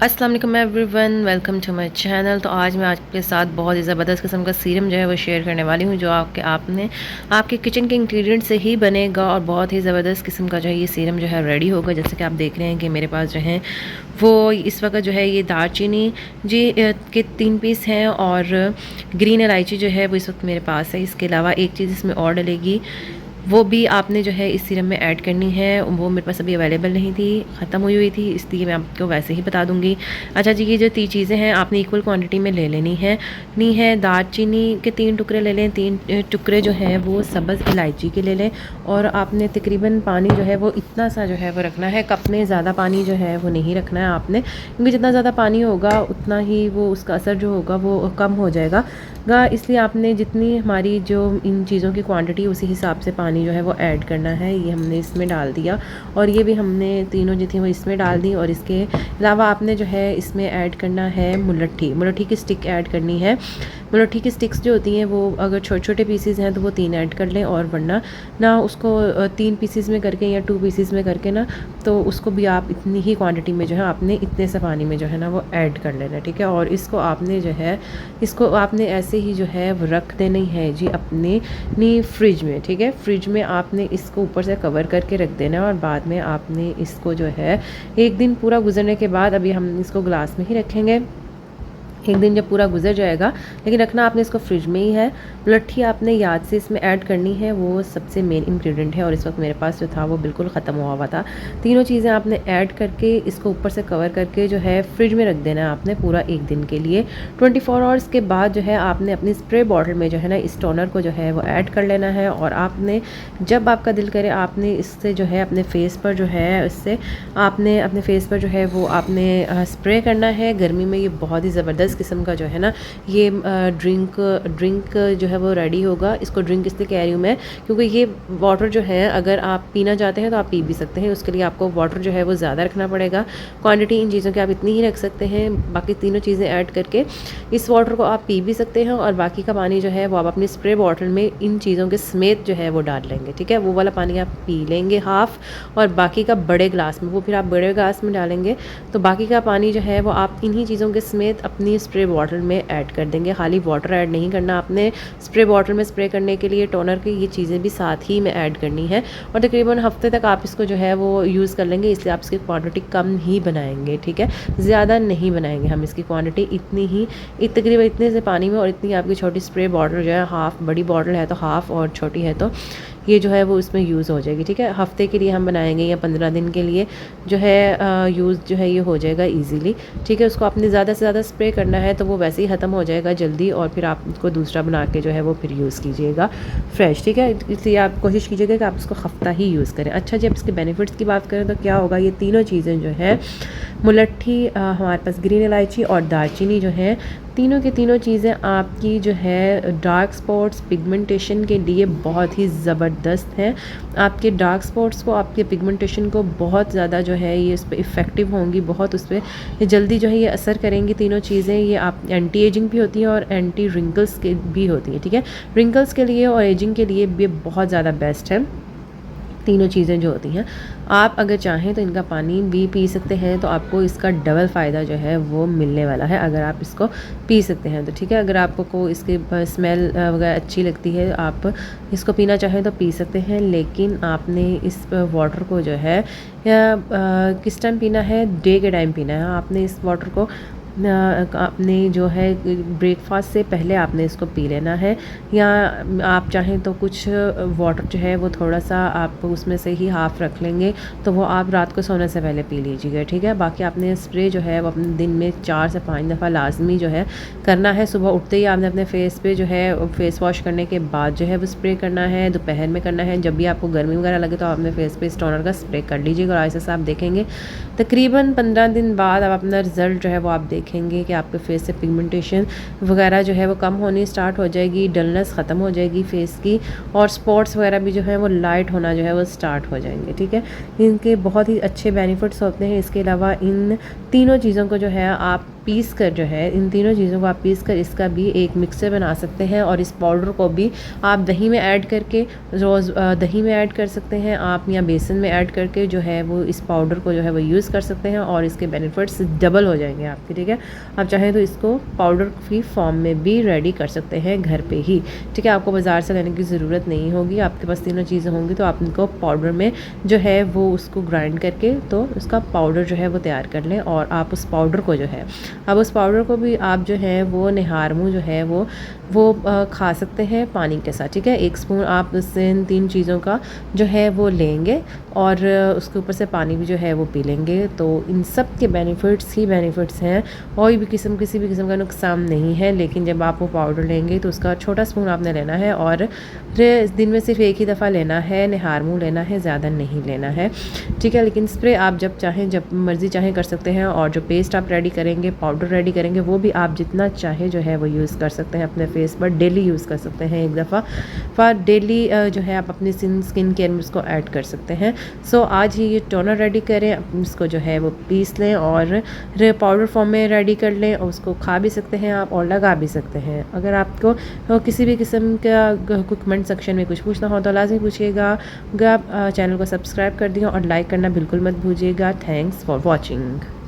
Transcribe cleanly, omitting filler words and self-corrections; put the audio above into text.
अस्सलाम वालेकुम everyone, welcome to my channel. तो आज मैं आपके साथ बहुत ही ज़बरदस्त किस्म का सीरम जो है वो शेयर करने वाली हूँ, जो आपके किचन के इंग्रेडिएंट से ही बनेगा और बहुत ही ज़बरदस्त किस्म का जो है ये सीरम जो है रेडी होगा। जैसे कि आप देख रहे हैं कि मेरे पास जो है वो इस वक्त जो है ये दालचीनी के 3 पीस हैं और ग्रीन इलायची जो है वो इस वक्त मेरे पास है। इसके अलावा एक चीज़ इसमें और डलेगी, वो भी आपने जो है इस सीरम में ऐड करनी है। वो मेरे पास अभी अवेलेबल नहीं थी, ख़त्म हुई थी, इसलिए मैं आपको वैसे ही बता दूंगी। अच्छा जी, ये जो 3 चीज़ें हैं आपने इक्वल क्वांटिटी में ले लेनी है। दालचीनी के 3 टुकड़े ले लें, 3 टुकड़े जो हैं वो सब्ज़ इलायची के ले लें और आपने तकरीबन पानी जो है वो इतना सा जो है वो रखना है। कप में ज़्यादा पानी जो है वो नहीं रखना है आपने, क्योंकि जितना ज़्यादा पानी होगा उतना ही वो उसका असर जो होगा वो कम हो जाएगा। इसलिए आपने जितनी हमारी जो इन चीज़ों की क्वांटिटी उसी हिसाब से पानी जो है वो ऐड करना है। ये हमने इसमें डाल दिया और ये भी हमने तीनों जो थी वो इसमें डाल दी। और इसके अलावा आपने जो है इसमें ऐड करना है मुलट्ठी की स्टिक ऐड करनी है। मुलट्ठी की स्टिक्स जो होती हैं वो अगर छोटे छोटे पीसीज हैं तो वो 3 ऐड कर लें, और वरना ना उसको 3 पीसीज में करके या 2 पीसीज में करके ना, तो उसको भी आप इतनी ही क्वांटिटी में जो है आपने इतने से पानी में जो है ना वो ऐड कर लेना, ठीक है। और इसको आपने ऐसे ही जो है वो रख देनी है जी अपने फ्रिज में, ठीक है। फ्रिज में आपने इसको ऊपर से कवर करके रख देना है और बाद में आपने इसको जो है एक दिन पूरा गुजरने के बाद, अभी हम इसको ग्लास में ही रखेंगे, एक दिन जब पूरा गुजर जाएगा, लेकिन रखना आपने इसको फ्रिज में ही है। मुलट्ठी आपने याद से इसमें ऐड करनी है, वो सबसे मेन इंग्रेडिएंट है और इस वक्त मेरे पास जो था वो बिल्कुल ख़त्म हुआ था। तीनों चीज़ें आपने ऐड करके इसको ऊपर से कवर करके जो है फ्रिज में रख देना है आपने पूरा एक दिन के लिए। 24 आवर्स के बाद जो है आपने अपनी स्प्रे बॉटल में जो है ना इस टोनर को जो है वो ऐड कर लेना है। और आपने जब आपका दिल करे आपने इससे जो है अपने फेस पर जो है इससे आपने अपने फेस पर जो है वो आपने स्प्रे करना है। गर्मी में ये बहुत ही ज़बरदस्त किस्म का जो है ना ये ड्रिंक जो है वो रेडी होगा। इसको ड्रिंक इसलिए कह रही हूँ मैं, क्योंकि ये वाटर जो है अगर आप पीना चाहते हैं तो आप पी भी सकते हैं, उसके लिए आपको वाटर जो है वो ज़्यादा रखना पड़ेगा। क्वांटिटी इन चीज़ों की आप इतनी ही रख सकते हैं। बाकी तीनों चीज़ें ऐड करके इस वाटर को आप पी भी सकते हैं और बाकी का पानी जो है वो आप अपनी स्प्रे बॉटल में इन चीज़ों के समेत जो है वो डाल लेंगे, ठीक है। वो वाला पानी आप पी लेंगे हाफ़, और बाकी का बड़े ग्लास में, वो फिर आप बड़े ग्लास में डालेंगे तो बाकी का पानी जो है वो आप इन्हीं चीज़ों के समेत अपनी स्प्रे बॉटल में ऐड कर देंगे। खाली वाटर ऐड नहीं करना आपने, स्प्रे बॉटल में स्प्रे करने के लिए टोनर की ये चीज़ें भी साथ ही में ऐड करनी है। और तकरीबन हफ्ते तक आप इसको जो है वो यूज़ कर लेंगे, इसलिए आप इसकी क्वांटिटी कम ही बनाएंगे, ठीक है। ज़्यादा नहीं बनाएंगे हम इसकी क्वांटिटी, इतनी ही तकरीबन इतने से पानी में, और इतनी आपकी छोटी स्प्रे बॉटल जो है हाफ़, बड़ी बॉटल है तो हाफ़ और छोटी है तो ये जो है वो इसमें यूज़ हो जाएगी, ठीक है। हफ्ते के लिए हम बनाएंगे या 15 दिन के लिए जो है यूज़ जो है ये हो जाएगा इजीली, ठीक है। उसको आपने ज़्यादा से ज़्यादा स्प्रे करना है तो वो वैसे ही ख़त्म हो जाएगा जल्दी, और फिर आप उसको दूसरा बना के जो है वो फिर यूज़ कीजिएगा फ्रेश, ठीक है। इसलिए आप कोशिश कीजिएगा कि आप इसको हफ्ता ही यूज़ करें। अच्छा, जब इसके बेनिफिट्स की बात करें तो क्या होगा, ये तीनों चीज़ें जो है मुलट्ठी, हमारे पास ग्रीन इलायची और दालचीनी जो है, तीनों की तीनों चीज़ें आपकी जो है डार्क स्पॉट्स पिगमेंटेशन के लिए बहुत ही ज़बरदस्त हैं। आपके डार्क स्पॉट्स को, आपके पिगमेंटेशन को बहुत ज़्यादा जो है ये उस पर इफ़ेक्टिव होंगी, बहुत उस पर जल्दी जो है ये असर करेंगी तीनों चीज़ें। ये आप एंटी एजिंग भी होती हैं और एंटी रिंकल्स के भी होती हैं, ठीक है। रिंकल्स के लिए और एजिंग के लिए भी बहुत ज़्यादा बेस्ट है तीनों चीज़ें जो होती हैं। आप अगर चाहें तो इनका पानी भी पी सकते हैं, तो आपको इसका डबल फ़ायदा जो है वो मिलने वाला है अगर आप इसको पी सकते हैं तो, ठीक है। अगर आपको इसकी स्मेल वगैरह अच्छी लगती है, आप इसको पीना चाहें तो पी सकते हैं, लेकिन आपने इस वाटर को जो है या किस टाइम पीना है, डे के टाइम पीना है। आपने इस वाटर को आपने जो है ब्रेकफास्ट से पहले आपने इसको पी लेना है, या आप चाहें तो कुछ वाटर जो है वो थोड़ा सा आप उसमें से ही हाफ़ रख लेंगे, तो वो आप रात को सोने से पहले पी लीजिएगा, ठीक है। बाकी आपने स्प्रे जो है वो अपने दिन में 4 से 5 दफ़ा लाजमी जो है करना है। सुबह उठते ही आपने अपने फेस पे जो है फेस वॉश करने के बाद जो है वो स्प्रे करना है, दोपहर में करना है। जब भी आपको गर्मी वगैरह लगे तो आप अपने फेस पे इस टोनर का स्प्रे कर लीजिएगा, और ऐसे से आप देखेंगे तकरीबन 15 दिन बाद आप अपना रिज़ल्ट जो है वो आप देखेंगे कि आपके फेस से पिगमेंटेशन वगैरह जो है वो कम होनी स्टार्ट हो जाएगी, डलनेस ख़त्म हो जाएगी फेस की, और स्पॉट्स वगैरह भी जो है वो लाइट होना जो है वो स्टार्ट हो जाएंगे, ठीक है। इनके बहुत ही अच्छे बेनिफिट्स होते हैं। इसके अलावा इन तीनों चीज़ों को जो है आप पीस कर जो है, इन तीनों चीज़ों को आप पीस कर इसका भी एक मिक्सर बना सकते हैं। और इस पाउडर को भी आप दही में ऐड करके, रोज़ दही में ऐड कर सकते हैं आप, या बेसन में ऐड करके जो है वो इस पाउडर को जो है वो यूज़ कर सकते हैं और इसके बेनिफिट्स डबल हो जाएंगे आपके। ठीक है, आप चाहें तो इसको पाउडर की फॉर्म में भी रेडी कर सकते हैं घर पे ही। ठीक है, आपको बाज़ार से लेने की ज़रूरत नहीं होगी, आपके पास तीनों चीज़ें होंगी तो आप इनको पाउडर में जो है वो उसको ग्राइंड करके तो उसका पाउडर जो है वो तैयार कर लें। और आप उस पाउडर को जो है, अब उस पाउडर को भी आप जो है वो निहार मुँह जो है वो खा सकते हैं पानी के साथ। ठीक है, 1 स्पून आप इससे इन 3 चीज़ों का जो है वो लेंगे और उसके ऊपर से पानी भी जो है वो पी लेंगे। तो इन सब के बेनिफिट्स ही बेनिफिट्स हैं, कोई भी किसी भी किस्म का नुकसान नहीं है। लेकिन जब आप वो पाउडर लेंगे तो उसका छोटा स्पून आपने लेना है और दिन में सिर्फ एक ही दफ़ा लेना है, निहार मुँह लेना है, ज़्यादा नहीं लेना है। ठीक है, लेकिन स्प्रे आप जब चाहें, जब मर्ज़ी चाहें कर सकते हैं। और जो पेस्ट आप रेडी करेंगे, पाउडर रेडी करेंगे, वो भी आप जितना चाहे जो है वो यूज़ कर सकते हैं अपने फेस पर, डेली यूज़ कर सकते हैं एक दफ़ा फॉर डेली जो है आप अपनी स्किन केयर में उसको ऐड कर सकते हैं। सो आज ही ये टोनर रेडी करें, इसको जो है वो पीस लें और पाउडर फॉर्म में रेडी कर लें और उसको खा भी सकते हैं आप और लगा भी सकते हैं। अगर आपको किसी भी किस्म का कमेंट सेक्शन में कुछ पूछना हो तो लाजमी पूछिएगा। आप चैनल को सब्सक्राइब कर दिया और लाइक करना बिल्कुल मत भूलिएगा। Thanks for watching.